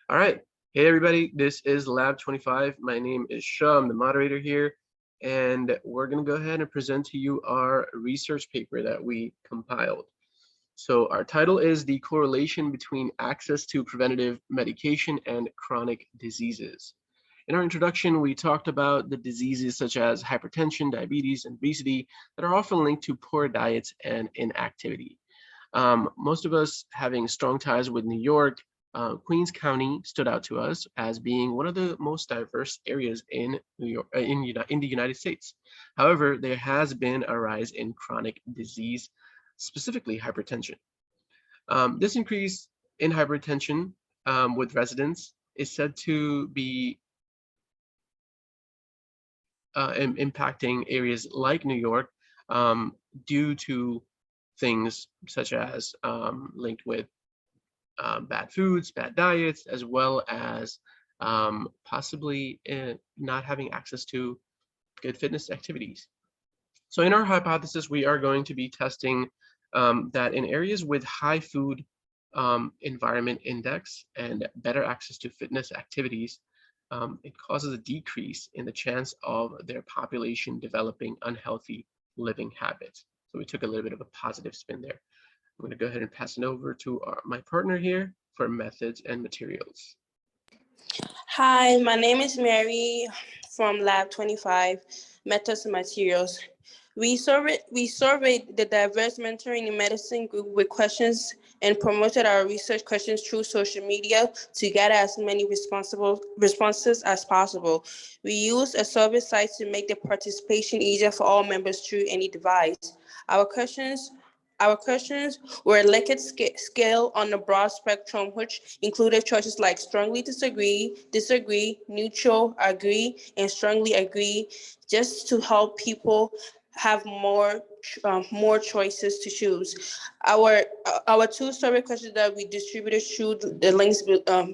All right. Hey, everybody. This is Lab 25. My name is Shah. I'm the moderator here. And we're going to go ahead and present to you our research paper that we compiled. So our title is The Correlation Between Access to Preventative Medication and Chronic Diseases. In our introduction, we talked about the diseases such as hypertension, diabetes, and obesity that are often linked to poor diets and inactivity. Most of us having strong ties with New York, Queens County stood out to us as being one of the most diverse areas in New York, in the United States. However, there has been a rise in chronic disease, specifically hypertension. This increase in hypertension with residents is said to be impacting areas like New York due to things such as linked with bad foods, bad diets, as well as possibly not having access to good fitness activities. So in our hypothesis, we are going to be testing that in areas with high food environment index and better access to fitness activities, it causes a decrease in the chance of their population developing unhealthy living habits. So we took a little bit of a positive spin there. I'm going to go ahead and pass it over to my partner here for methods and materials. Hi, my name is Mary from Lab 25, Methods and Materials. We surveyed the diverse mentoring in medicine group with questions and promoted our research questions through social media to gather as many responses as possible. We used a survey site to make the participation easier for all members through any device. Our questions were a Likert scale on a broad spectrum, which included choices like strongly disagree, neutral, agree, and strongly agree, just to help people have more choices to choose. Our two survey questions that we distributed through the links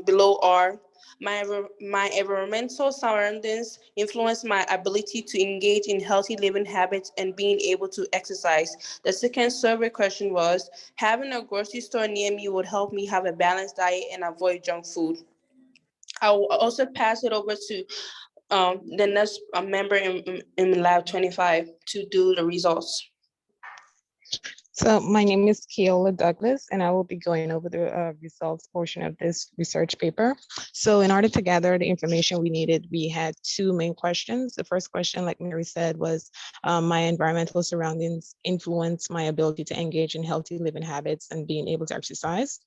below are: my environmental surroundings influence my ability to engage in healthy living habits and being able to exercise. The second survey question was: having a grocery store near me would help me have a balanced diet and avoid junk food. I will also pass it over to the next member in Lab 25 to do the results. So my name is Keola Douglas, and I will be going over the results portion of this research paper. So in order to gather the information we needed, we had two main questions. The first question, like Mary said, was my environmental surroundings influence my ability to engage in healthy living habits and being able to exercise.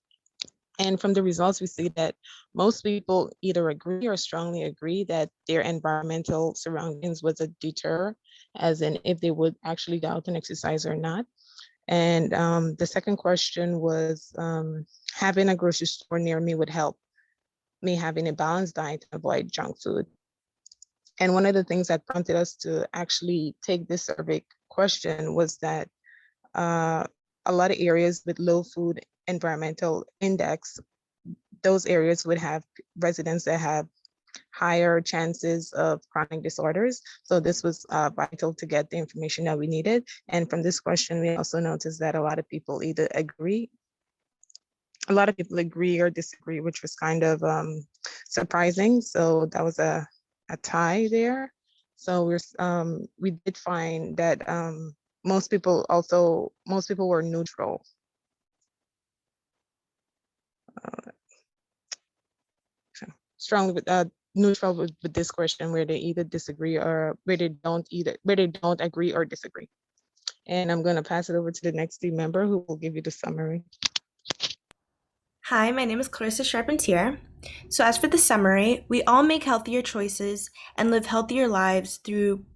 And from the results, we see that most people either agree or strongly agree that their environmental surroundings was a deter, as in if they would actually go out and exercise or not. And the second question was having a grocery store near me would help me having a balanced diet to avoid junk food. And one of the things that prompted us to actually take this survey question was that a lot of areas with low food environmental index, those areas would have residents that have higher chances of chronic disorders. So this was vital to get the information that we needed. And from this question, we also noticed that a lot of people either agree, or disagree, which was kind of surprising. So that was a tie there. So we did find that most people were neutral. Strongly with neutral with this question, where they either disagree or where they don't agree or disagree. And I'm going to pass it over to the next team member who will give you the summary. Hi, my name is Clarissa Charpentier. So as for the summary, we all make healthier choices and live healthier lives through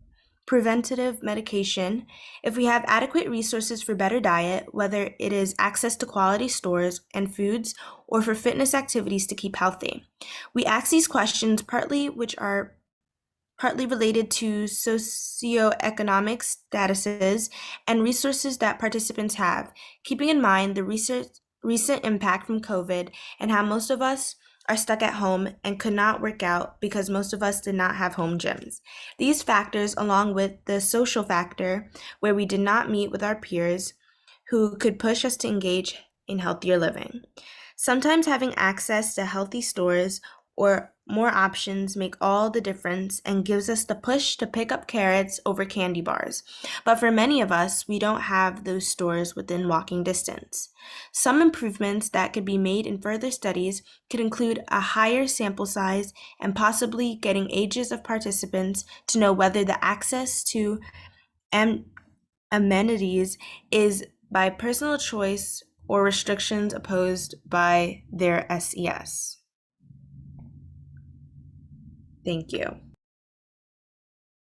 preventative medication if we have adequate resources for better diet, whether it is access to quality stores and foods or for fitness activities to keep healthy. We ask these questions partly related to socioeconomic statuses and resources that participants have, keeping in mind the recent impact from COVID and how most of us are stuck at home and could not work out because most of us did not have home gyms. These factors, along with the social factor where we did not meet with our peers who could push us to engage in healthier living. Sometimes having access to healthy stores or more options make all the difference and gives us the push to pick up carrots over candy bars. But for many of us, we don't have those stores within walking distance. Some improvements that could be made in further studies could include a higher sample size and possibly getting ages of participants to know whether the access to amenities is by personal choice or restrictions imposed by their SES. Thank you.